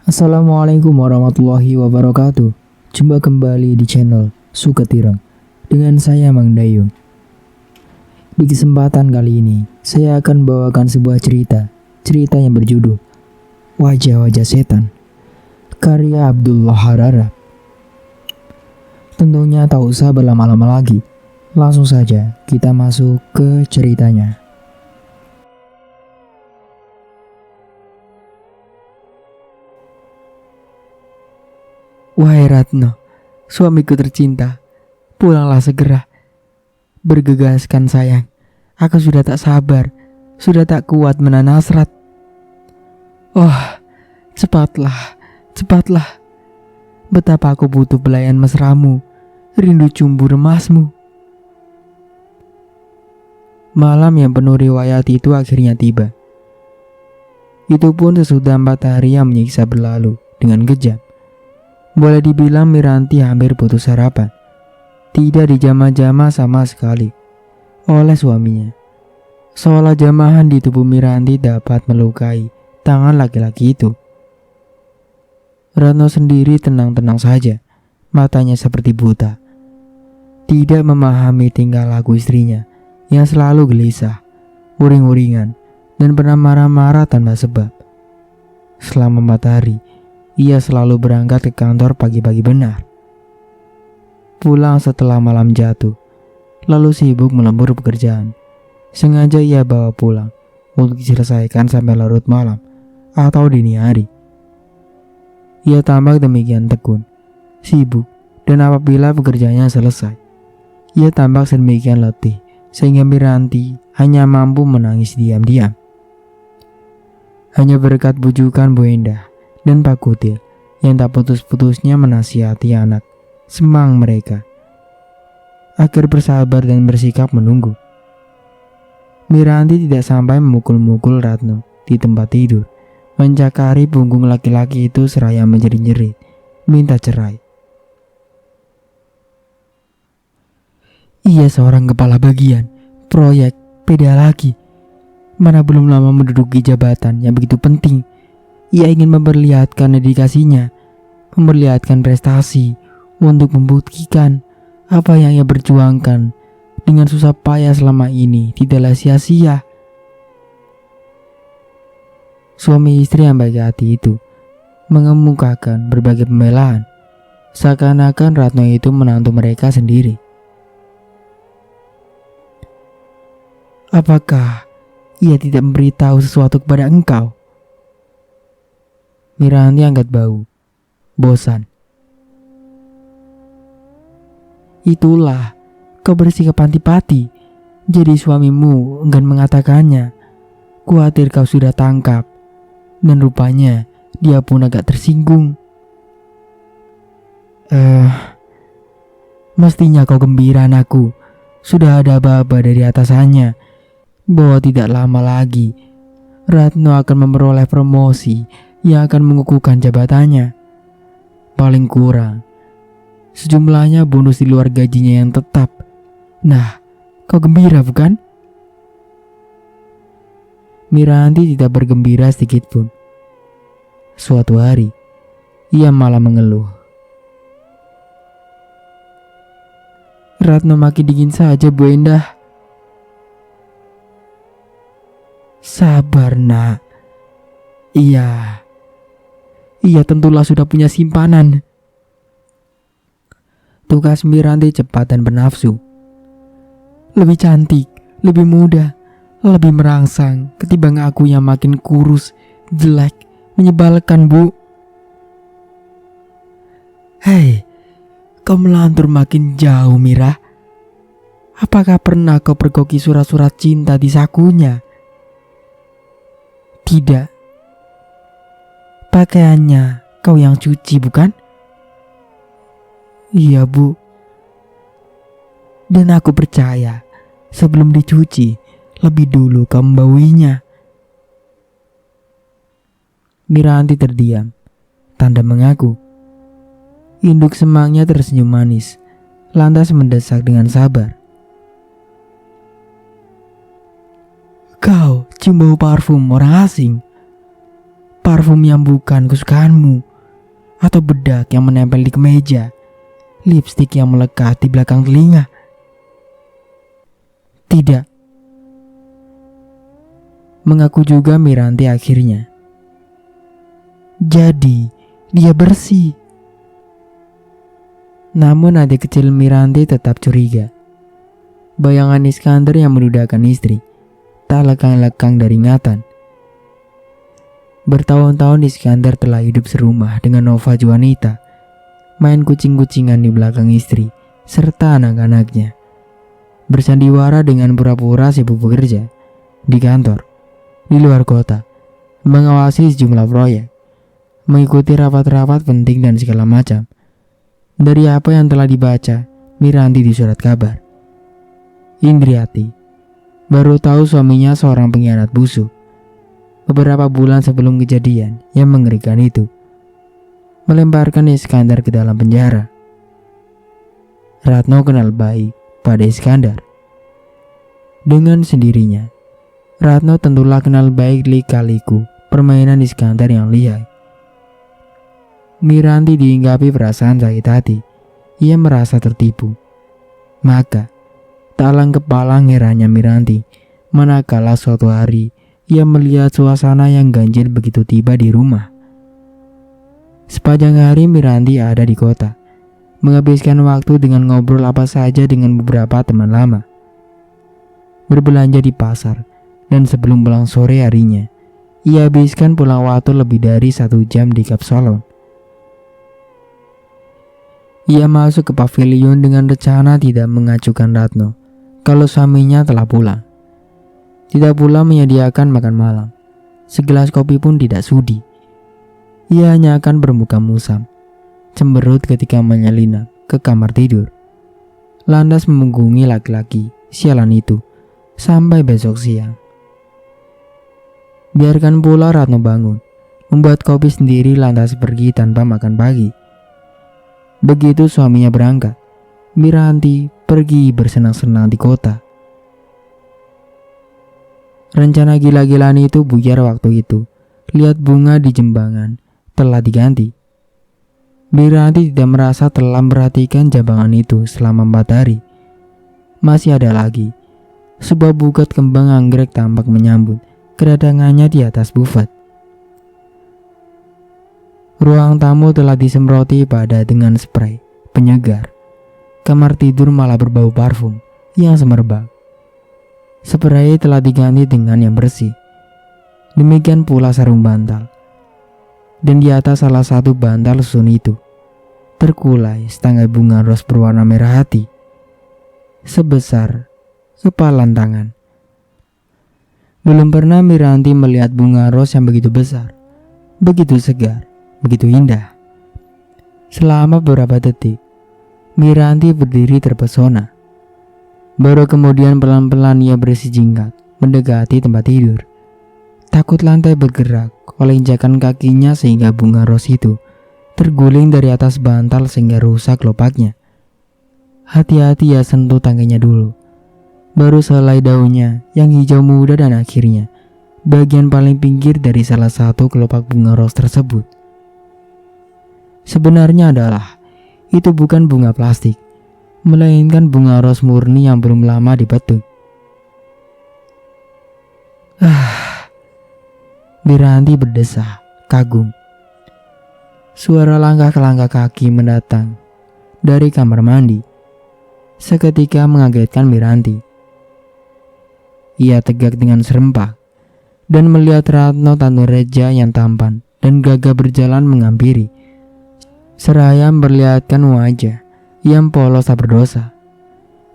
Assalamualaikum warahmatullahi wabarakatuh. Jumpa kembali di channel Suketireng dengan saya Mang Dayung. Di kesempatan kali ini, saya akan bawakan sebuah cerita yang berjudul Wajah-Wajah Setan, karya Abdullah Harara. Tentunya tak usah berlama-lama lagi, langsung saja kita masuk ke ceritanya. Wahai Ratno, suamiku tercinta, pulanglah segera. Bergegaskan sayang, aku sudah tak sabar, sudah tak kuat menahan hasrat. Oh, cepatlah, cepatlah. Betapa aku butuh belayan mesramu, rindu cumbu remasmu. Malam yang penuh riwayat itu akhirnya tiba. Itu pun sesudah 4 hari yang menyiksa berlalu dengan kejam. Boleh dibilang Miranti hampir putus harapan. Tidak dijamah-jamah sama sekali oleh suaminya. Seolah jamahan di tubuh Miranti dapat melukai tangan laki-laki itu. Ratno sendiri tenang-tenang saja, matanya seperti buta. Tidak memahami tingkah laku istrinya yang selalu gelisah, uring-uringan, dan pernah marah-marah tanpa sebab. Selama 4 hari, ia selalu berangkat ke kantor pagi-pagi benar. Pulang setelah malam jatuh, lalu sibuk melembur pekerjaan. Sengaja ia bawa pulang untuk diselesaikan sampai larut malam atau dini hari. Ia tampak demikian tekun, sibuk, dan apabila pekerjaannya selesai, ia tampak sedemikian letih sehingga Miranti hanya mampu menangis diam-diam. Hanya berkat bujukan Bu Endah dan Pak Kutil yang tak putus-putusnya menasihati anak semang mereka agar bersabar dan bersikap menunggu. Miranti tidak sampai memukul-mukul Ratno di tempat tidur, mencakari punggung laki-laki itu seraya menjerit-jerit minta cerai. Ia seorang kepala bagian proyek beda lagi, mana belum lama menduduki jabatan yang begitu penting. Ia ingin memperlihatkan dedikasinya, memperlihatkan prestasi untuk membuktikan apa yang ia perjuangkan dengan susah payah selama ini tidaklah sia-sia. Suami istri yang baik hati itu mengemukakan berbagai pembelaan, seakan-akan Ratno itu menantu mereka sendiri. Apakah ia tidak memberitahu sesuatu kepada engkau? Miranti angkat bau, bosan. Itulah, kau bersikap antipati. Jadi suamimu enggan mengatakannya. Kuatir kau sudah tangkap. Dan rupanya dia pun agak tersinggung. Mestinya kau gembira anakku. Sudah ada aba-aba dari atasannya bahwa tidak lama lagi Ratno akan memperoleh promosi yang akan mengukuhkan jabatannya. Paling kurang sejumlahnya bonus di luar gajinya yang tetap. Nah, kau gembira bukan? Miranti tidak bergembira sedikit pun. Suatu hari, ia malah mengeluh. Ratno makin dingin saja, Bu Endah. Sabar, nak. Ia tentulah sudah punya simpanan. Tugas Miranti cepat dan bernafsu. Lebih cantik, lebih muda, lebih merangsang ketimbang aku yang makin kurus, jelek, menyebalkan, Bu. Hei, kau melantur makin jauh, Mira. Apakah pernah kau pergoki surat-surat cinta di sakunya? Tidak. Pakaiannya kau yang cuci, bukan? Iya, Bu. Dan aku percaya sebelum dicuci lebih dulu kau membauinya. Miranti terdiam, tanda mengaku. Induk semangnya tersenyum manis, lantas mendesak dengan sabar. Kau cium bau parfum orang asing. parfum yang bukan kesukaanmu, atau bedak yang menempel di kemeja, lipstik yang melekat di belakang telinga? Tidak. Mengaku juga Miranti akhirnya. Jadi, dia bersih. Namun hati kecil Miranti tetap curiga. Bayangan Iskandar yang menudahkan istri tak lekang-lekang dari ingatan. Bertahun-tahun Iskandar telah hidup serumah dengan Nova Juanita, main kucing-kucingan di belakang istri serta anak-anaknya, bersandiwara dengan pura-pura sibuk bekerja di kantor, di luar kota, mengawasi sejumlah proyek, mengikuti rapat-rapat penting dan segala macam. Dari apa yang telah dibaca Miranti di surat kabar, Indriati baru tahu suaminya seorang pengkhianat busuk. Beberapa bulan sebelum kejadian yang mengerikan itu, melemparkan Iskandar ke dalam penjara. Ratno kenal baik pada Iskandar. Dengan sendirinya, Ratno tentulah kenal baik lika-liku permainan Iskandar yang lihai. Miranti dihinggapi perasaan sakit hati. Ia merasa tertipu. Maka talang kepala herannya Miranti manakala suatu hari ia melihat suasana yang ganjil begitu tiba di rumah. Sepanjang hari Miranti ada di kota, menghabiskan waktu dengan ngobrol apa saja dengan beberapa teman lama, berbelanja di pasar, dan sebelum pulang sore harinya, ia habiskan pulang waktu lebih dari 1 jam di Kapsalon. Ia masuk ke pavilion dengan rencana tidak mengacukan Ratno kalau suaminya telah pulang. Tidak pula menyediakan makan malam. Segelas kopi pun tidak sudi. Ia hanya akan bermuka musam, cemberut ketika menyelinap ke kamar tidur, lantas memunggungi laki-laki sialan itu sampai besok siang. Biarkan pula Ratno bangun, membuat kopi sendiri lantas pergi tanpa makan pagi. Begitu suaminya berangkat, Miranti pergi bersenang-senang di kota. Rencana gila-gilaan itu buyar waktu itu. Lihat bunga di Jembangan telah diganti. Miranti tidak merasa telah memperhatikan jambangan itu selama 4 hari. Masih ada lagi. Sebuah buket kembang anggrek tampak menyambut kedatangannya di atas bufet. Ruang tamu telah disemproti pada dengan spray penyegar. Kamar tidur malah berbau parfum yang semerbak. Spray telah diganti dengan yang bersih. Demikian pula sarung bantal. Dan di atas salah satu bantal susun itu terkulai setangkai bunga ros berwarna merah hati, sebesar kepalan tangan. Belum pernah Miranti melihat bunga ros yang begitu besar, begitu segar, begitu indah. Selama beberapa detik, Miranti berdiri terpesona. Baru kemudian pelan-pelan ia bersijingkat mendekati tempat tidur. Takut lantai bergerak oleh injakan kakinya sehingga bunga ros itu terguling dari atas bantal sehingga rusak lopaknya. Hati-hati ia sentuh tangkainya dulu. Baru selai daunnya yang hijau muda dan akhirnya bagian paling pinggir dari salah satu kelopak bunga ros tersebut. Sebenarnya adalah itu bukan bunga plastik, melainkan bunga ros murni yang belum lama dipetik. Miranti berdesah, kagum. Suara langkah-langkah kaki mendatang dari kamar mandi seketika mengagetkan Miranti. Ia tegak dengan serempak dan melihat Ratno Tanureja yang tampan dan gagah berjalan menghampiri, seraya memperlihatkan wajah yang polos tak berdosa.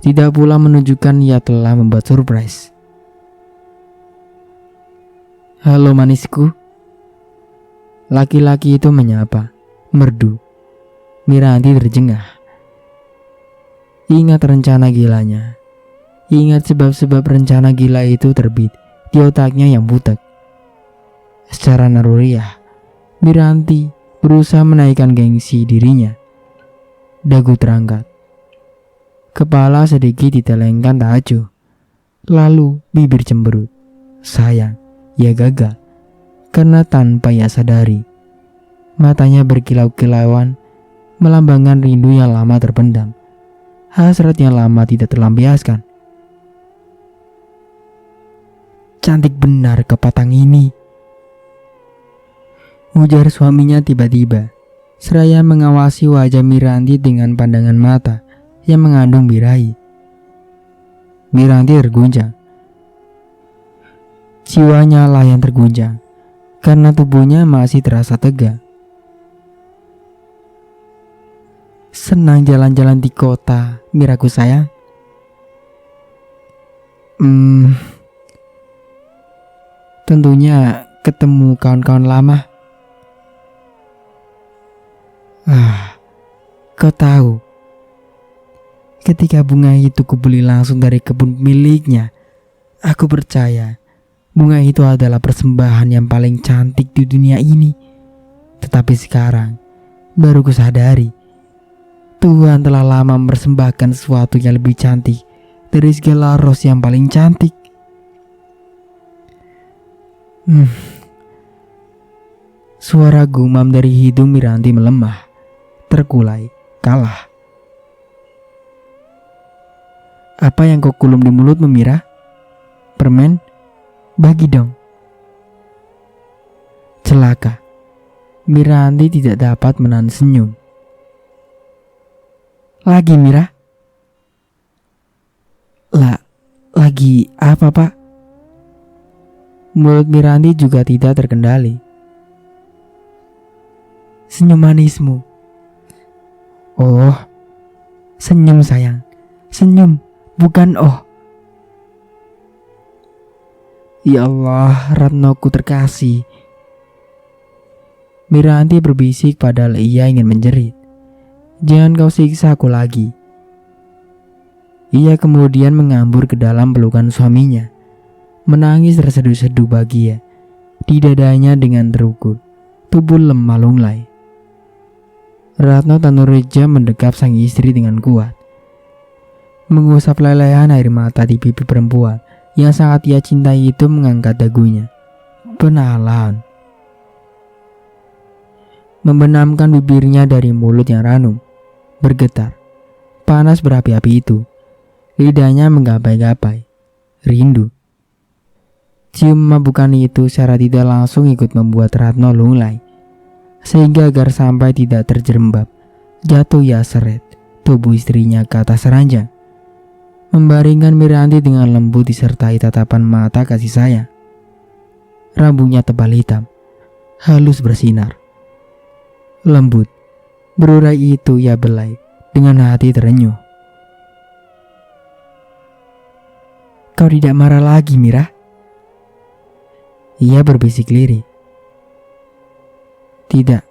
Tidak pula menunjukkan ia telah membuat surprise. "Halo manisku." Laki-laki itu menyapa, merdu. Miranti terjengah. Ingat rencana gilanya. Ingat sebab-sebab rencana gila itu terbit di otaknya yang butek. Secara naluriah, Miranti berusaha menaikkan gengsi dirinya. Dagu terangkat, kepala sedikit ditelengkan tak acuh. Lalu bibir cemberut. Sayang, ia gagal. karena tanpa ia sadari, matanya berkilau-kilauan melambangkan rindu yang lama terpendam, hasrat yang lama tidak terlampiaskan. "Cantik benar kepatang ini," ujar suaminya tiba-tiba, seraya mengawasi wajah Miranti dengan pandangan mata yang mengandung birahi. Miranti terguncang. Jiwanya lah yang terguncang, karena tubuhnya masih terasa tegang. "Senang jalan-jalan di kota, Miraku sayang." Tentunya ketemu kawan-kawan lama." Kau tahu, ketika bunga itu kubeli langsung dari kebun miliknya, aku percaya bunga itu adalah persembahan yang paling cantik di dunia ini. Tetapi sekarang baru kusadari, Tuhan telah lama mempersembahkan sesuatu yang lebih cantik dari segala ros yang paling cantik. Suara gumam dari hidung Miranti melemah, terkulai, kalah. "Apa yang kau kulum di mulutmu, Mira? Permen? Bagi dong." Celaka, Miranti tidak dapat menahan senyum. "Lagi, Mira?" Lagi apa, Pak?" Mulut Miranti juga tidak terkendali. "Senyum manismu." "Oh, senyum sayang. Senyum, bukan oh." "Ya Allah, Ratnoku terkasih." Miranti berbisik padahal ia ingin menjerit. "Jangan kau siksa aku lagi." Ia kemudian mengambur ke dalam pelukan suaminya, menangis terseduh-seduh bahagia. Di dadanya dengan terukur, tubuh lemah lunglai. Ratno Tanureja mendekap sang istri dengan kuat, mengusap lelehan air mata di pipi perempuan yang sangat ia cintai itu, mengangkat dagunya penahan, membenamkan bibirnya dari mulut yang ranum, bergetar, panas berapi-api itu. Lidahnya menggapai-gapai, rindu. Cium mabukan itu secara tidak langsung ikut membuat Ratno lunglai, sehingga agar sampai tidak terjerembab, jatuh ia seret tubuh istrinya ke atas ranjang, membaringkan Miranti dengan lembut disertai tatapan mata kasih sayang. Rambutnya tebal hitam, halus bersinar, lembut, berurai itu ia belai dengan hati terenyuh. "Kau tidak marah lagi, Mira?" Ia berbisik lirih. "Tidak."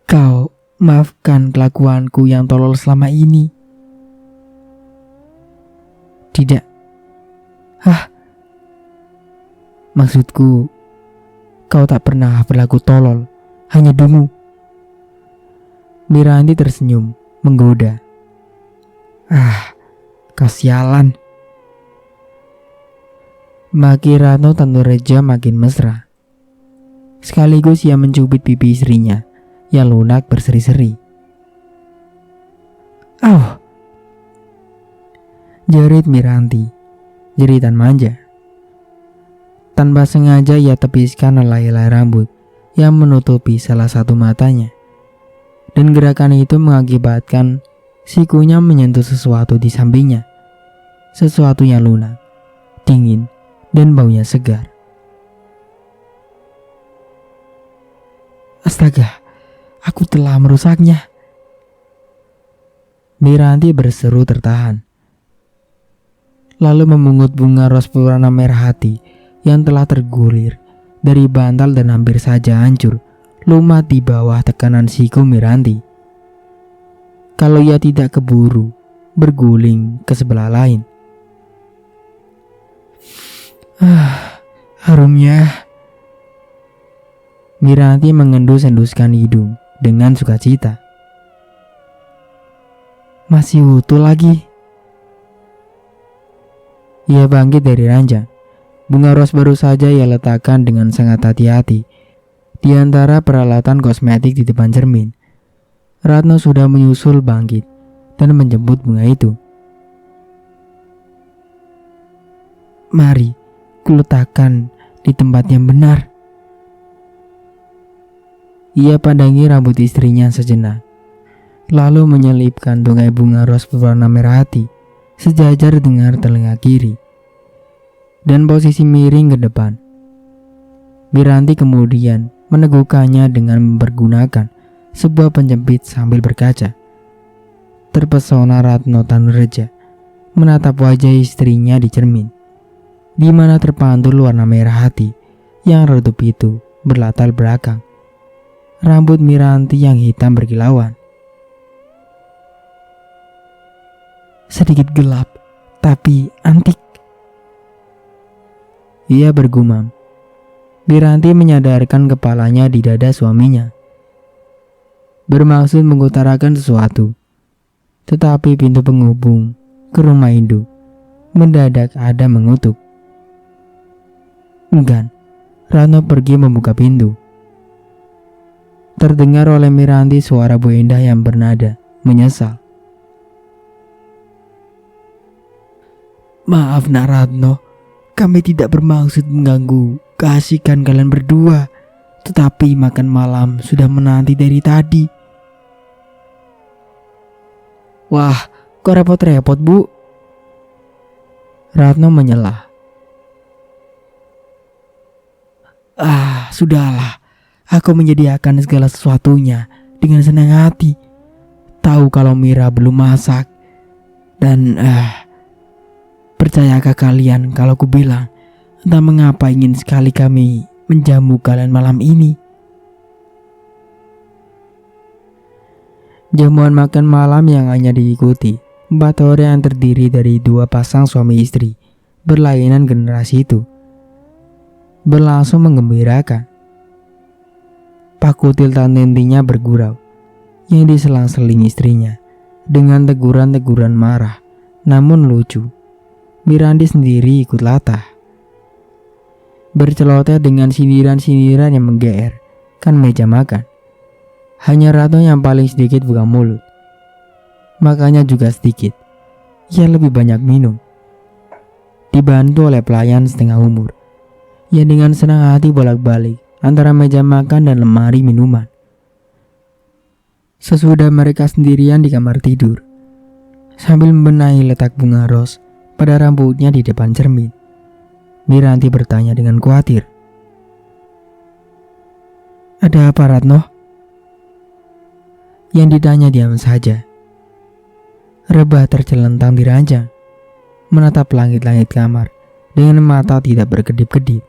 "Kau maafkan kelakuanku yang tolol selama ini?" "Tidak." "Maksudku, kau tak pernah berlaku tolol, hanya dungu." Miranti tersenyum, menggoda. Kau sialan." Maki Ratno Tanureja makin mesra. Sekaligus ia mencubit pipi istrinya yang lunak berseri-seri. "Au!" jerit Miranti, jeritan manja. Tanpa sengaja ia tepiskan helai-helai rambut yang menutupi salah satu matanya, dan gerakan itu mengakibatkan sikunya menyentuh sesuatu di sampingnya, sesuatu yang lunak, dingin, dan baunya segar. "Astaga, aku telah merusaknya." Miranti berseru tertahan, lalu memungut bunga ros berwarna merah hati yang telah tergulir dari bantal dan hampir saja hancur lumat di bawah tekanan siku Miranti. Kalau ia tidak keburu berguling ke sebelah lain. Harumnya. Miranti mengendus-enduskan hidung dengan sukacita. "Masih utuh lagi." Ia bangkit dari ranjang, Bunga ros baru saja ia letakkan dengan sangat hati-hati di antara peralatan kosmetik di depan cermin. Ratno sudah menyusul bangkit dan menjemput bunga itu. "Mari, kuletakkan di tempat yang benar." Ia pandangi rambut istrinya sejenak, lalu menyelipkan tunggai bunga ros berwarna merah hati sejajar dengan telinga kiri dan posisi miring ke depan. Miranti kemudian meneguhkannya dengan mempergunakan sebuah penjepit sambil berkaca. Terpesona Ratno Tanureja menatap wajah istrinya di cermin, di mana terpantul warna merah hati yang redup itu berlatar belakang rambut Miranti yang hitam berkilauan. "Sedikit gelap, tapi antik," ia bergumam. Miranti menyadarkan kepalanya di dada suaminya, bermaksud mengutarakan sesuatu. Tetapi pintu penghubung ke rumah induk mendadak ada mengutuk. Enggan, Ratno pergi membuka pintu. Terdengar oleh Miranti suara Bu Endah yang bernada menyesal. "Maaf Nak Ratno, kami tidak bermaksud mengganggu keasikan kalian berdua, tetapi makan malam sudah menanti dari tadi." "Wah, kok repot-repot Bu?" Ratno menyelah. Sudahlah, aku menyediakan segala sesuatunya dengan senang hati. Tahu kalau Mira belum masak. Dan percayakah kalian kalau ku bilang, entah mengapa ingin sekali kami menjamu kalian malam ini. Jamuan makan malam yang hanya diikuti 4 orang yang terdiri dari 2 pasang suami istri berlainan generasi itu berlangsung menggembirakan. Pak Kutil tak hentinya bergurau yang diselang-seling istrinya dengan teguran-teguran marah namun lucu. Miranti sendiri ikut latah, berceloteh dengan sindiran-sindiran yang menggeerkan meja makan. Hanya Ratno yang paling sedikit buka mulut, makanya juga sedikit. Ia lebih banyak minum, dibantu oleh pelayan setengah umur yang dengan senang hati bolak-balik antara meja makan dan lemari minuman. Sesudah mereka sendirian di kamar tidur, sambil membenahi letak bunga ros pada rambutnya di depan cermin, Miranti bertanya dengan khawatir, "Ada apa Ratno?" Yang ditanya diam saja. Rebah tercelentang di ranjang, menatap langit-langit kamar dengan mata tidak berkedip-kedip.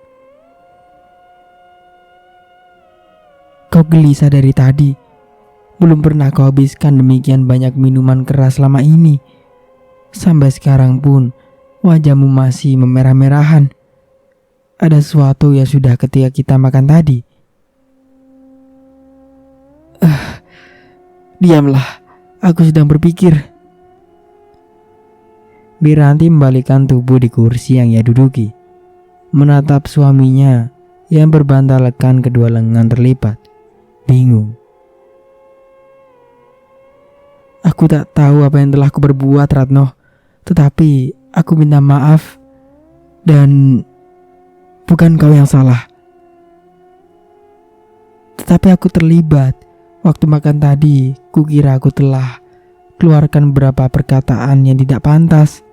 "Kau gelisah dari tadi. Belum pernah kau habiskan demikian banyak minuman keras selama ini. Sampai sekarang pun wajahmu masih memerah-merahan. Ada sesuatu yang sudah ketika kita makan tadi." "Diamlah, aku sedang berpikir." Miranti membalikkan tubuh di kursi yang ia duduki, menatap suaminya yang berbantalkan kedua lengan terlipat, bingung. "Aku tak tahu apa yang telah aku berbuat Ratno, tetapi aku minta maaf. Dan bukan kau yang salah, tetapi aku terlibat. Waktu makan tadi, kukira aku telah keluarkan beberapa perkataan yang tidak pantas."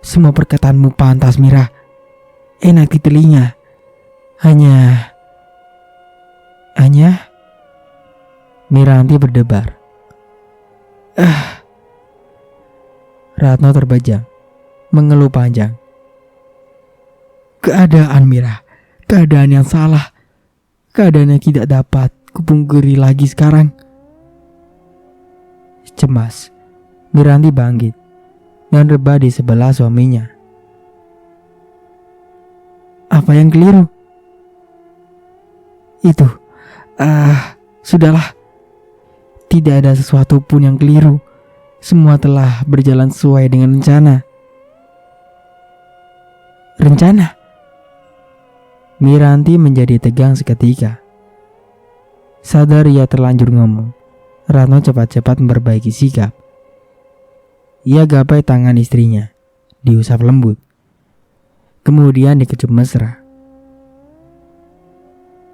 "Semua perkataanmu pantas Mira, enak di telinga. Hanya Miranti berdebar. Ratno terbajang, mengeluh panjang. "Keadaan Mira, keadaan yang salah. Keadaan yang tidak dapat kupungkiri lagi sekarang." Cemas, Miranti bangkit dan rebah di sebelah suaminya. "Apa yang keliru?" "Itu, sudahlah. Tidak ada sesuatu pun yang keliru. Semua telah berjalan sesuai dengan rencana." Rencana? Miranti menjadi tegang seketika. Sadar ia terlanjur ngomong, Ratno cepat-cepat memperbaiki sikap. Ia gapai tangan istrinya, diusap lembut. Kemudian dikecup mesra.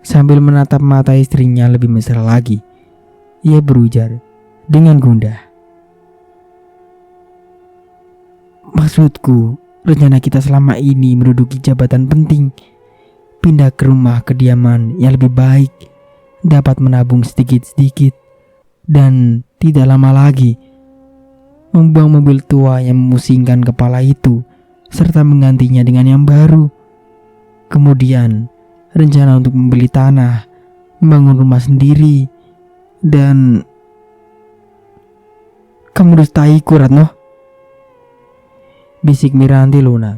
Sambil menatap mata istrinya lebih mesra lagi, ia berujar dengan gundah. Maksudku, rencana kita selama ini menduduki jabatan penting, pindah ke rumah kediaman yang lebih baik, dapat menabung sedikit-sedikit, dan tidak lama lagi membuang mobil tua yang memusingkan kepala itu, serta menggantinya dengan yang baru. Kemudian rencana untuk membeli tanah, membangun rumah sendiri, dan kamu dustaiku, Ratno. Bisik Miranti lunak.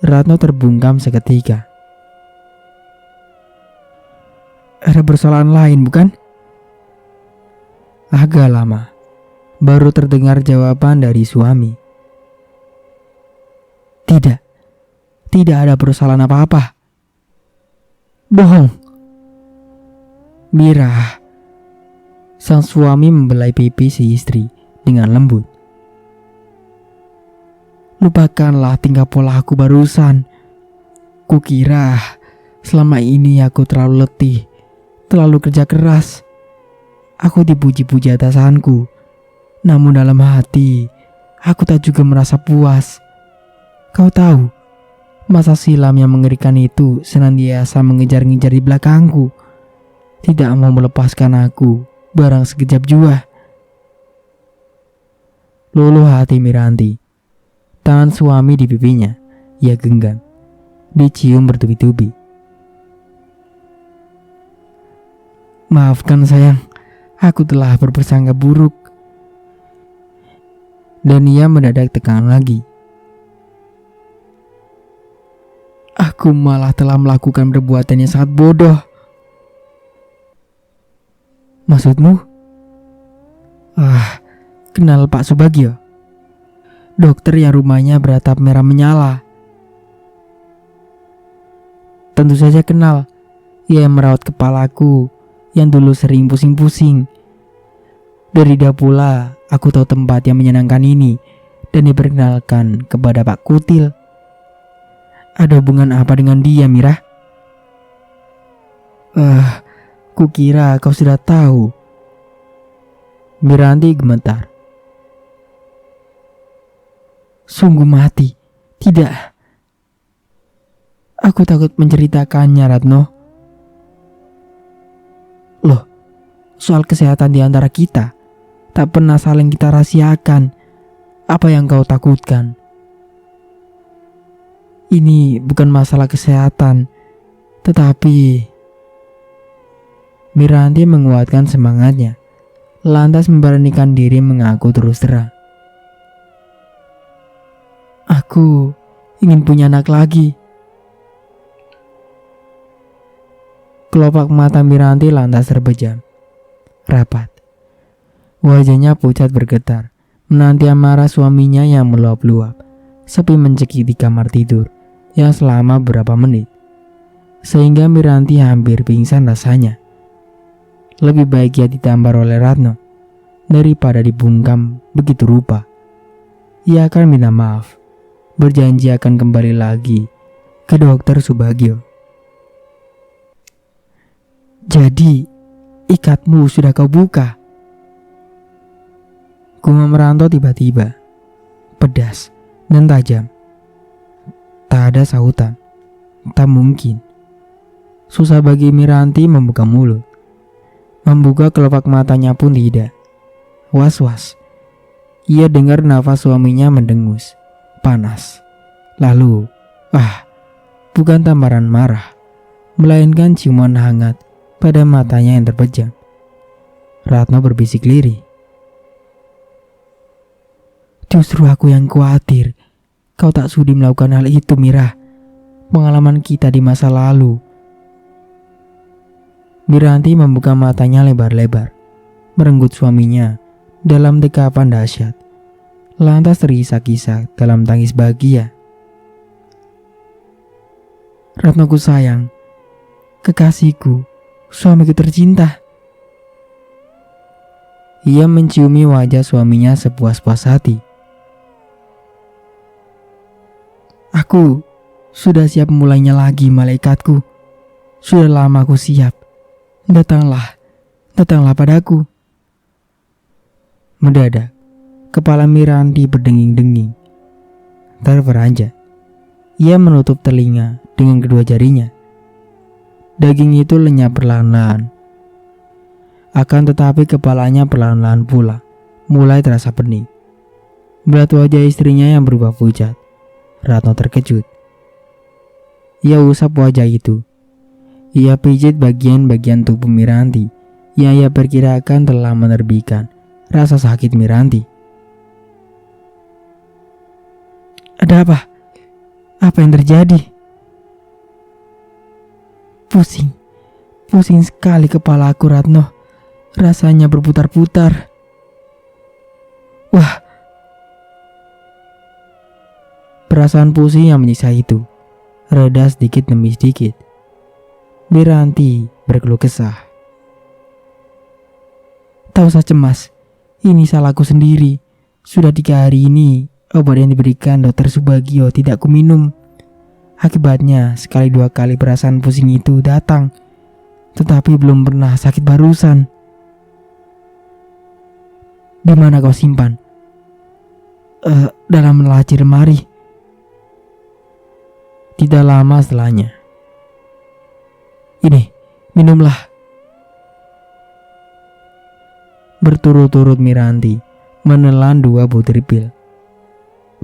Ratno terbungkam seketika. Ada persoalan lain, bukan? Agak lama, baru terdengar jawaban dari suami. Tidak ada persoalan apa-apa. Bohong. Mira. Sang suami membelai pipi si istri dengan lembut. Lupakanlah tingkah pola aku barusan. Kukira selama ini aku terlalu letih, terlalu kerja keras. Aku dipuji-puji atasanku, namun dalam hati aku tak juga merasa puas. Kau tahu, masa silam yang mengerikan itu senantiasa mengejar-ngejar di belakangku, tidak mau melepaskan aku barang sekejap jua. Luluh hati Miranti. Tangan suami di pipinya, ia genggam, dicium bertubi-tubi. Maafkan sayang, aku telah berprasangka buruk. Dan ia mendadak tegang lagi. Aku malah telah melakukan perbuatan yang sangat bodoh. Maksudmu? Kenal Pak Subagio? Dokter yang rumahnya beratap merah menyala. Tentu saja kenal. Ia yang merawat kepalaku yang dulu sering pusing-pusing. Dari dia pula aku tahu tempat yang menyenangkan ini dan diperkenalkan kepada Pak Kutil. Ada hubungan apa dengan dia, Mira? Kukira kau sudah tahu. Miranti gemetar. Sungguh mati. Tidak. Aku takut menceritakannya, Ratno. Loh, soal kesehatan di antara kita tak pernah saling kita rahasiakan. Apa yang kau takutkan? Ini bukan masalah kesehatan, tetapi... Miranti menguatkan semangatnya, lantas memberanikan diri mengaku terus terang. Aku ingin punya anak lagi. Kelopak mata Miranti lantas terbejam, rapat. Wajahnya pucat bergetar, menanti amarah suaminya yang meluap-luap, sepi mencekik di kamar tidur yang selama beberapa menit. Sehingga Miranti hampir pingsan rasanya. Lebih baik ia ditampar oleh Ratno daripada dibungkam begitu rupa. Ia akan minta maaf, berjanji akan kembali lagi ke Dokter Subagio. Jadi, ikatmu sudah kau buka? Gumam Ranto tiba-tiba, pedas dan tajam. Tak ada sautan, tak mungkin. Susah bagi Miranti membuka mulut. Membuka kelopak matanya pun tidak. Was-was. Ia dengar nafas suaminya mendengus, panas. Lalu, bukan tamparan marah, melainkan ciuman hangat pada matanya yang terpejam. Ratno berbisik lirih. Justru aku yang khawatir kau tak sudi melakukan hal itu, Mira. Pengalaman kita di masa lalu. Miranti membuka matanya lebar-lebar, merenggut suaminya dalam dekapan dahsyat. Lantas terisak-isak dalam tangis bahagia. Ratnoku sayang, kekasihku, suamiku tercinta. Ia menciumi wajah suaminya sepuas-puas hati. Aku sudah siap mulainya lagi, malaikatku. Sudah lama aku siap. Datanglah padaku. Mendadak, kepala Miranti berdenging-denging. Terperanjat, ia menutup telinga dengan kedua jarinya. Daging itu lenyap perlahan-lahan. Akan tetapi kepalanya perlahan-lahan pula mulai terasa pening. Melihat wajah istrinya yang berubah pucat, Ratno terkejut. Ia usap wajah itu. Ia pijit bagian-bagian tubuh Miranti yang ia perkirakan telah menerbitkan rasa sakit Miranti. Ada apa? Apa yang terjadi? Pusing sekali kepala aku, Ratno. Rasanya berputar-putar. Wah, perasaan pusing yang menyiksa itu reda sedikit demi sedikit. Miranti berkeluh kesah. Tak usah cemas, ini salahku sendiri. Sudah 3 hari ini obat yang diberikan dokter Subagio tidak kuminum. Akibatnya sekali 2 kali perasaan pusing itu datang, tetapi belum pernah sakit barusan. Di mana kau simpan? Dalam laci lemari. Tidak lama setelahnya. Ini, minumlah. Berturut-turut Miranti menelan 2 butir pil.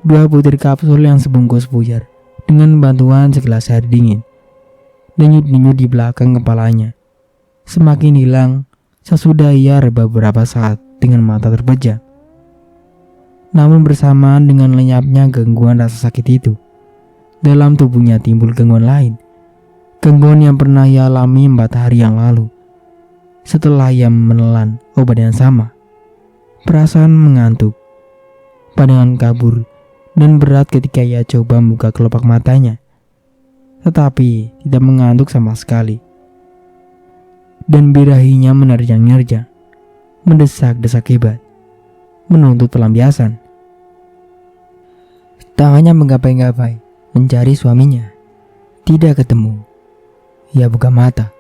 2 butir kapsul yang sebungkus buyar dengan bantuan segelas air dingin. Denyut-denyut di belakang kepalanya semakin hilang sesudah ia reba beberapa saat dengan mata terpejam. Namun bersamaan dengan lenyapnya gangguan rasa sakit itu, dalam tubuhnya timbul gangguan lain. Gangguan yang pernah ia alami 4 hari yang lalu. Setelah ia menelan obat yang sama, perasaan mengantuk, pandangan kabur, dan berat ketika ia coba membuka kelopak matanya. Tetapi tidak mengantuk sama sekali. Dan birahinya menerjang-nerjang, mendesak-desak hebat, menuntut pelampiasan. Tangannya menggapai-gapai mencari suaminya. Tidak ketemu. Ia buka mata.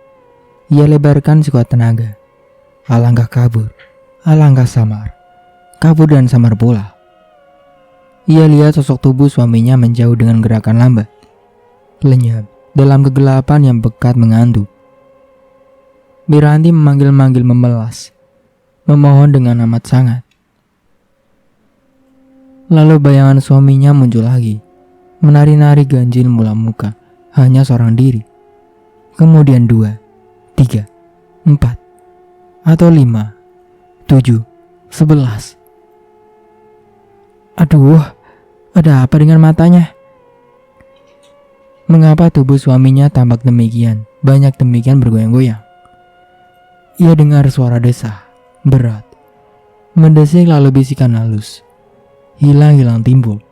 Ia lebarkan sekuat tenaga. Alangkah kabur, alangkah samar. Kabur dan samar pula. Ia lihat sosok tubuh suaminya menjauh dengan gerakan lambat, lenyap dalam kegelapan yang pekat mengantuk. Miranti memanggil-manggil memelas, memohon dengan amat sangat. Lalu bayangan suaminya muncul lagi, menari-nari ganjil mula muka, hanya seorang diri. Kemudian 2, 3, 4, atau 5, 7, 11. Aduh, ada apa dengan matanya? Mengapa tubuh suaminya tampak demikian, banyak demikian bergoyang-goyang? Ia dengar suara desah, berat, mendesik lalu bisikan halus, hilang-hilang timbul.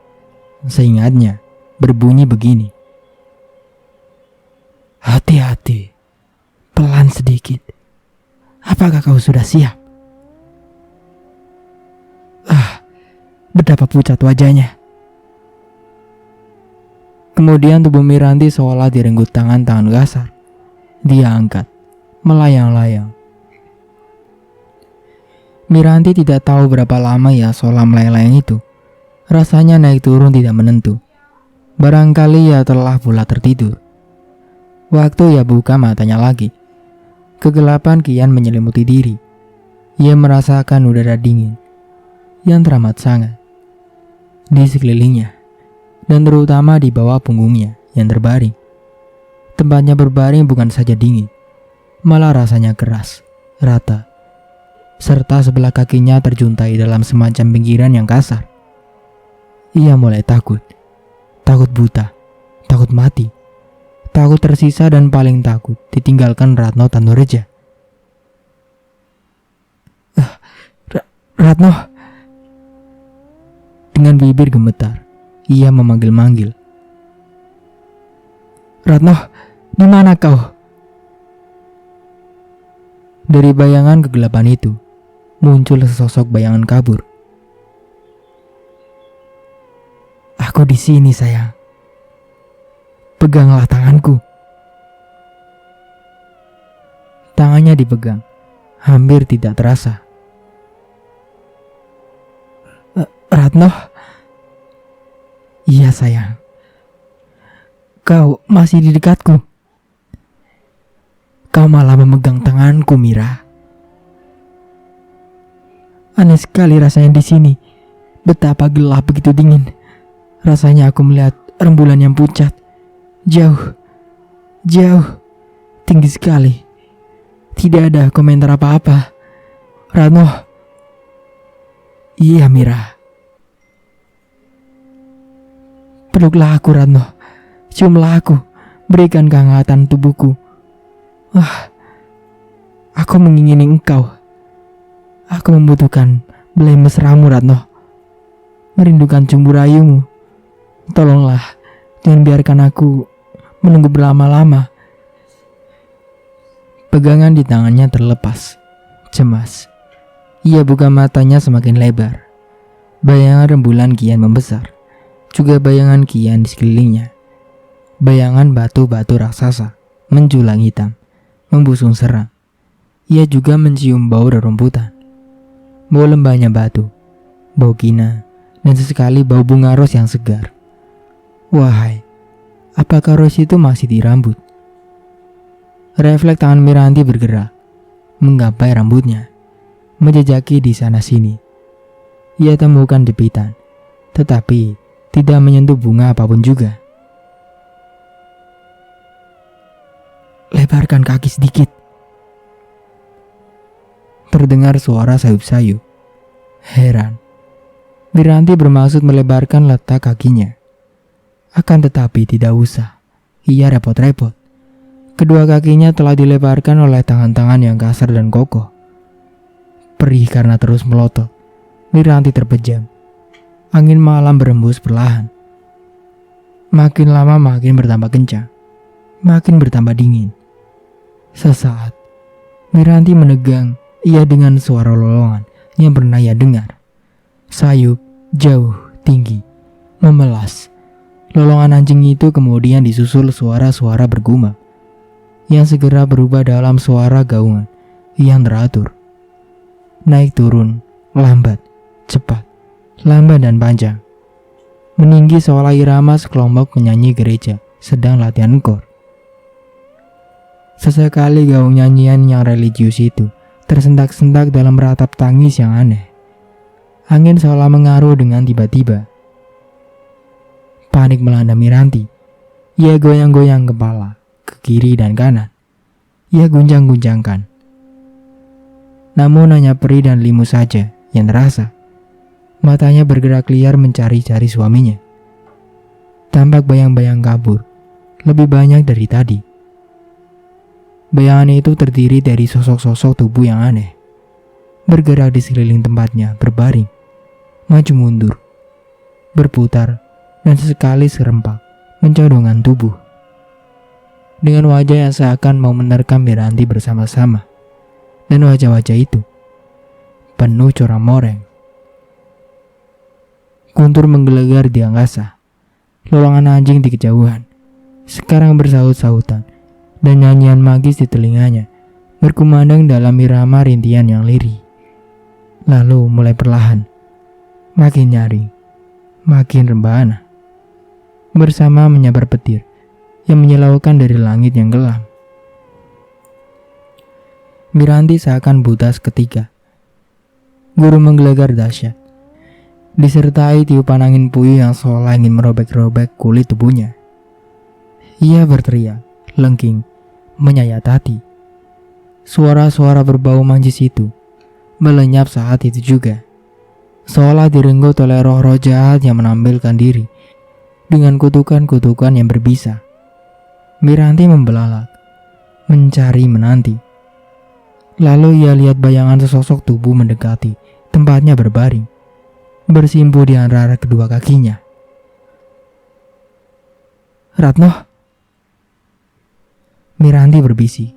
Seingatnya, berbunyi begini. Hati-hati, pelan sedikit. Apakah kau sudah siap? Betapa pucat wajahnya. Kemudian tubuh Miranti seolah direnggut tangan-tangan kasar. Dia angkat, melayang-layang. Miranti tidak tahu berapa lama ya seolah melayang-layang itu. Rasanya naik turun tidak menentu. Barangkali ia telah pula tertidur. Waktu ia buka matanya lagi, kegelapan kian menyelimuti diri. Ia merasakan udara dingin yang teramat sangat di sekelilingnya, dan terutama di bawah punggungnya yang terbaring. Tempatnya berbaring bukan saja dingin, malah rasanya keras, rata, serta sebelah kakinya terjuntai dalam semacam pinggiran yang kasar. Ia mulai takut buta, takut mati, takut tersisa, dan paling takut ditinggalkan Ratno Tantoreja. Ratno. Dengan bibir gemetar, ia memanggil-manggil. Ratno, di mana kau? Dari bayangan kegelapan itu, muncul sesosok bayangan kabur. Aku di sini, sayang. Peganglah tanganku. Tangannya dipegang, hampir tidak terasa. Ratno? Iya, sayang. Kau masih di dekatku. Kau malah memegang tanganku, Mira. Aneh sekali rasanya di sini. Betapa gelap, begitu dingin. Rasanya aku melihat rembulan yang pucat. Jauh, jauh, tinggi sekali. Tidak ada komentar apa-apa. Ratno. Iya, Mira. Peluklah aku, Ratno. Ciumlah aku. Berikan kehangatan tubuhku. Aku mengingini engkau. Aku membutuhkan belai mesramu, Ratno. Merindukan cumbu rayumu. Tolonglah, jangan biarkan aku menunggu berlama-lama. Pegangan di tangannya terlepas. Cemas. Ia buka matanya semakin lebar. Bayangan rembulan kian membesar. Juga bayangan kian di sekelilingnya. Bayangan batu-batu raksasa menjulang hitam, membusung serang. Ia juga mencium bau rerumputan. Bau lembahnya batu, bau kina, dan sesekali bau bunga ros yang segar. Wahai, apakah ros itu masih di rambut? Refleks tangan Miranti bergerak, menggapai rambutnya, menjejaki di sana sini. Ia temukan jepitan, tetapi tidak menyentuh bunga apapun juga. Lebarkan kaki sedikit. Terdengar suara sayup-sayup. Heran. Miranti bermaksud melebarkan letak kakinya. Akan tetapi tidak usah. Ia repot-repot. Kedua kakinya telah dilebarkan oleh tangan-tangan yang kasar dan kokoh. Perih karena terus melotot. Miranti terpejam. Angin malam berembus perlahan. Makin lama makin bertambah kencang. Makin bertambah dingin. Sesaat, Miranti menegang ia dengan suara lolongan yang pernah ia dengar. Sayup, jauh, tinggi, memelas. Lolongan anjing itu kemudian disusul suara-suara bergumam yang segera berubah dalam suara gaungan yang teratur. Naik turun, lambat, cepat, lambat dan panjang. Meninggi seolah irama sekelompok penyanyi gereja sedang latihan kor. Sesekali gaung nyanyian yang religius itu tersentak-sentak dalam ratap tangis yang aneh. Angin seolah mengaruh dengan tiba-tiba. Panik melanda Miranti. Ia goyang-goyang kepala ke kiri dan kanan. Ia gunjang-gunjangkan. Namun hanya perih dan limu saja yang terasa. Matanya bergerak liar mencari-cari suaminya. Tampak bayang-bayang kabur, lebih banyak dari tadi. Bayangan itu terdiri dari sosok-sosok tubuh yang aneh. Bergerak di sekeliling tempatnya, berbaring, maju mundur, berputar, dan sesekali serempak, mencodongan tubuh. Dengan wajah yang seakan mau menerkam Miranti bersama-sama. Dan wajah-wajah itu penuh corak-moreng. Guntur menggelegar di angkasa. Lolongan anjing di kejauhan sekarang bersaut-sautan, dan nyanyian magis di telinganya berkumandang dalam irama rintian yang lirih. Lalu mulai perlahan, makin nyaring, makin rebana, bersama menyabar petir yang menyilaukan dari langit yang gelap. Miranti seakan buta seketika. Guru menggelegar dahsyat, disertai tiupan angin puyuh yang seolah ingin merobek-robek kulit tubuhnya. Ia berteriak, lengking, menyayat hati. Suara-suara berbau manjis itu melenyap saat itu juga, seolah direnggut oleh roh-roh jahat yang menampilkan diri dengan kutukan-kutukan yang berbisa. Miranti membelalak, mencari menanti. Lalu ia lihat bayangan sesosok tubuh mendekati tempatnya berbaring, bersimpuh di antara kedua kakinya. Ratno, Miranti berbisik.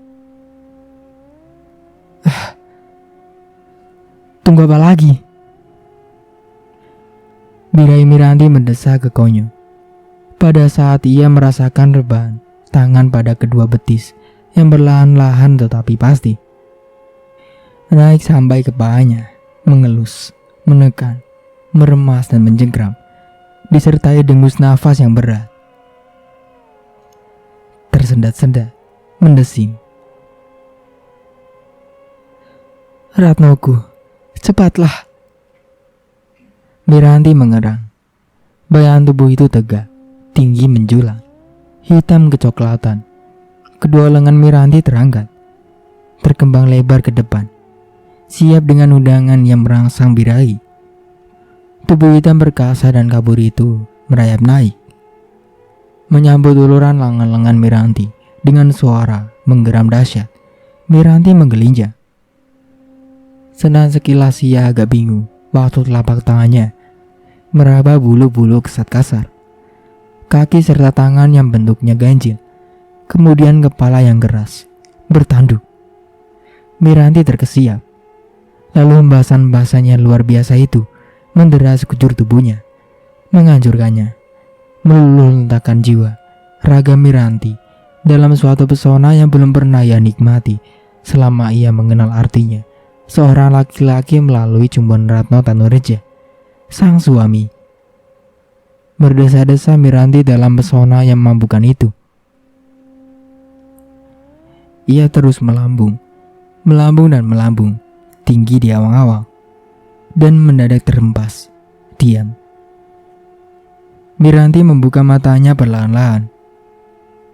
Tunggu apa lagi? Birai Miranti mendesak ke Konyo. Pada saat ia merasakan rebahan tangan pada kedua betis yang perlahan-lahan tetapi pasti naik sampai ke pahanya, mengelus, menekan, meremas dan mencengkram, disertai dengus nafas yang berat. Tersendat-sendat, mendesing. Ratnoku, cepatlah. Miranti mengerang. Bayangan tubuh itu tegak, tinggi menjulang, hitam kecoklatan. Kedua lengan Miranti terangkat, terkembang lebar ke depan, siap dengan undangan yang merangsang birahi. Tubuh hitam perkasa dan kabur itu merayap naik, menyambut uluran lengan-lengan Miranti dengan suara menggeram dahsyat. Miranti menggelinjang. Senang sekilas ia agak bingung waktu telapak tangannya meraba bulu-bulu kesat kasar, kaki serta tangan yang bentuknya ganjil, kemudian kepala yang keras, bertanduk. Miranti terkesiap. Lalu hembasan-hembasannya luar biasa itu mendera sekujur tubuhnya, menghancurkannya, meluluh-lentakan jiwa raga Miranti dalam suatu pesona yang belum pernah ia nikmati selama ia mengenal artinya seorang laki-laki melalui cumbuan Ratno Tanureja, sang suami. Berdesa-desa Miranti dalam pesona yang memabukkan itu. Ia terus melambung dan melambung, tinggi di awang-awang, dan mendadak terhempas, diam. Miranti membuka matanya perlahan-lahan.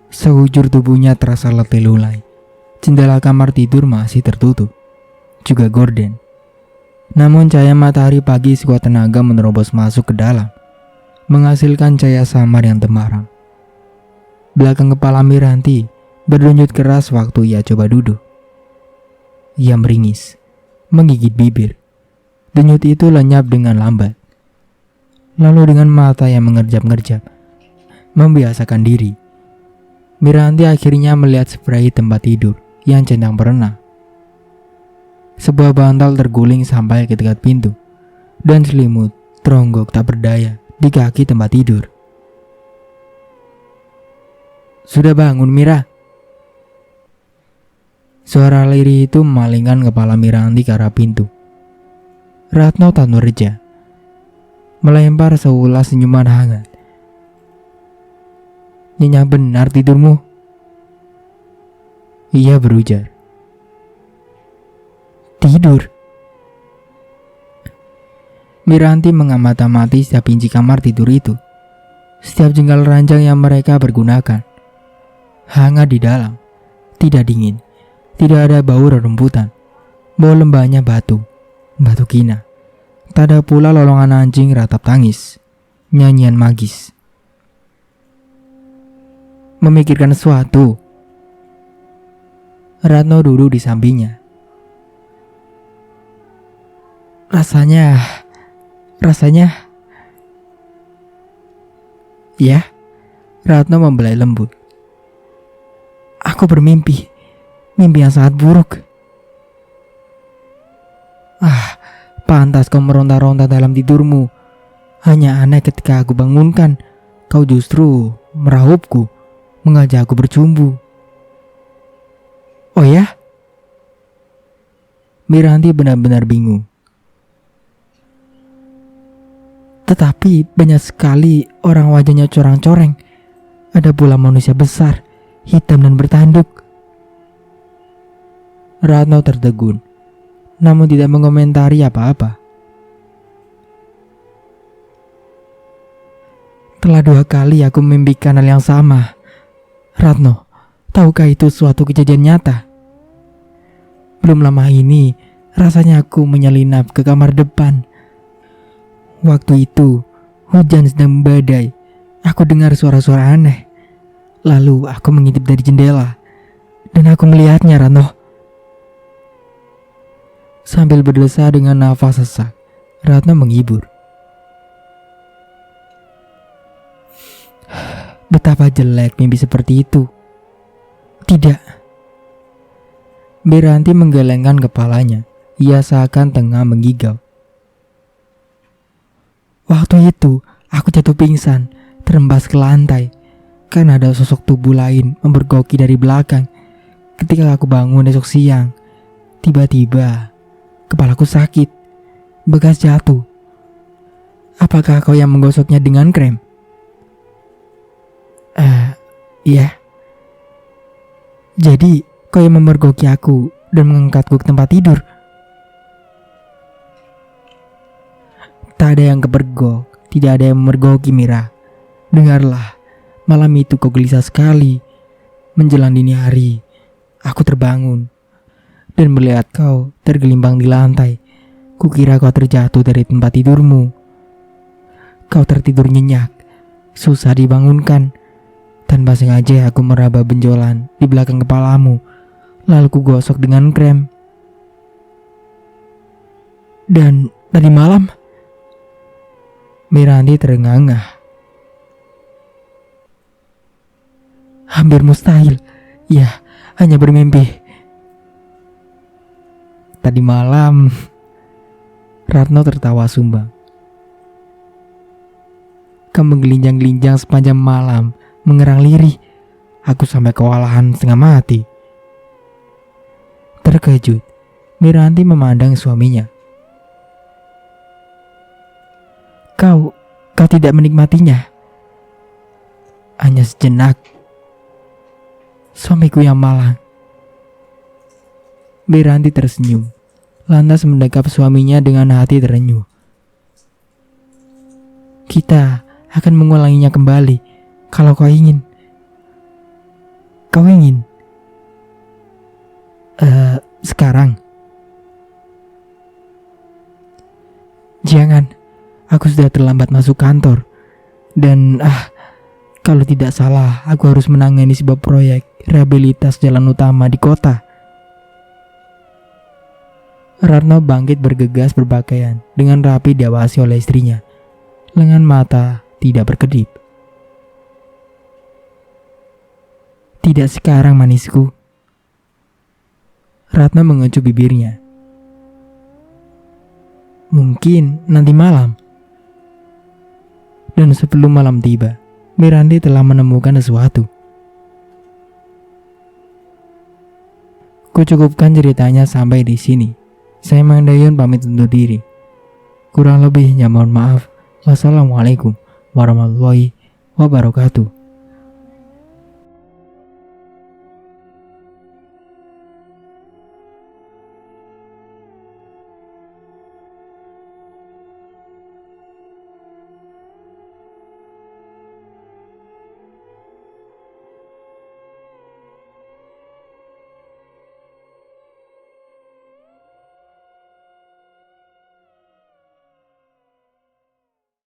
Sekujur tubuhnya terasa letih lulai. Jendela kamar tidur masih tertutup, juga gorden. Namun cahaya matahari pagi sekuat tenaga menerobos masuk ke dalam, menghasilkan cahaya samar yang temaram. Belakang kepala Miranti berdenyut keras waktu ia coba duduk. Ia meringis, menggigit bibir. Denyut itu lenyap dengan lambat. Lalu dengan mata yang mengerjap-ngerjap, membiasakan diri, Miranti akhirnya melihat spray tempat tidur yang centang berenang. Sebuah bantal terguling sampai ke dekat pintu, dan selimut teronggok tak berdaya di kaki tempat tidur. Sudah bangun, Mira? Suara lirih itu memalingkan kepala Miranti ke arah pintu. Ratno Tanureja melempar seulas senyuman hangat. Nyenyak benar tidurmu? Ia berujar. Tidur? Miranti mengamati setiap inci kamar tidur itu, setiap jengkal ranjang yang mereka pergunakan. Hangat di dalam, tidak dingin, tidak ada bau rerumputan, bau lembahnya batu kina. Tak ada pula lolongan anjing ratap tangis, nyanyian magis. Memikirkan sesuatu. Ratno duduk di sampingnya. Rasanya. Ya, Ratno membelai lembut. Aku bermimpi, mimpi yang sangat buruk. Pantas kau meronta-ronta dalam tidurmu. Hanya aneh ketika aku bangunkan, kau justru merahupku, mengajak aku bercumbu. Oh ya? Miranti benar-benar bingung. Tetapi banyak sekali orang wajahnya corang-coreng. Ada pula manusia besar, hitam dan bertanduk. Ratno tertegun, namun tidak mengomentari apa-apa. Telah 2 kali aku memimpikan hal yang sama. Ratno, tahukah itu suatu kejadian nyata? Belum lama ini, rasanya aku menyelinap ke kamar depan. Waktu itu, hujan sedang badai. Aku dengar suara-suara aneh. Lalu aku mengintip dari jendela, dan aku melihatnya, Ratno. Sambil berdesah dengan nafas sesak, Ratno menghibur. Betapa jelek mimpi seperti itu. Tidak. Miranti menggelengkan kepalanya. Ia seakan tengah menggigau. Waktu itu, aku jatuh pingsan, terembas ke lantai, karena ada sosok tubuh lain membergoki dari belakang. Ketika aku bangun esok siang, tiba-tiba kepalaku sakit, bekas jatuh. Apakah kau yang menggosoknya dengan krem? Iya. Jadi, kau yang memergoki aku dan mengangkatku ke tempat tidur? Tak ada yang kepergok, tidak ada yang memergoki, Mira. Dengarlah, malam itu kau gelisah sekali. Menjelang dini hari, aku terbangun dan melihat kau tergelimbang di lantai. Kukira kau terjatuh dari tempat tidurmu. Kau tertidur nyenyak, susah dibangunkan. Tanpa sengaja aku meraba benjolan di belakang kepalamu, lalu kugosok dengan krem. Dan tadi malam, Miranti terengah-engah. Hampir mustahil. Ya, hanya bermimpi. Tadi malam, Ratno tertawa sumbang. Kamu gelinjang-gelinjang sepanjang malam, mengerang lirih. Aku sampai kewalahan setengah mati. Terkejut, Miranti memandang suaminya. Kau tidak menikmatinya? Hanya sejenak. Suamiku yang malang. Miranti tersenyum, lantas mendekap suaminya dengan hati terenyuh. Kita akan mengulanginya kembali, kalau kau ingin. Kau ingin? Sekarang? Jangan. Aku sudah terlambat masuk kantor. Dan kalau tidak salah, aku harus menangani sebuah proyek rehabilitas jalan utama di kota. Ratno bangkit bergegas berpakaian dengan rapi diawasi oleh istrinya. Lengan mata tidak berkedip. Tidak sekarang, manisku. Ratno mengecup bibirnya. Mungkin nanti malam. Dan sebelum malam tiba, Miranti telah menemukan sesuatu. Kucukupkan ceritanya sampai di sini. Saya Mang Dayun pamit undur diri. Kurang lebihnya mohon maaf. Wassalamualaikum warahmatullahi wabarakatuh.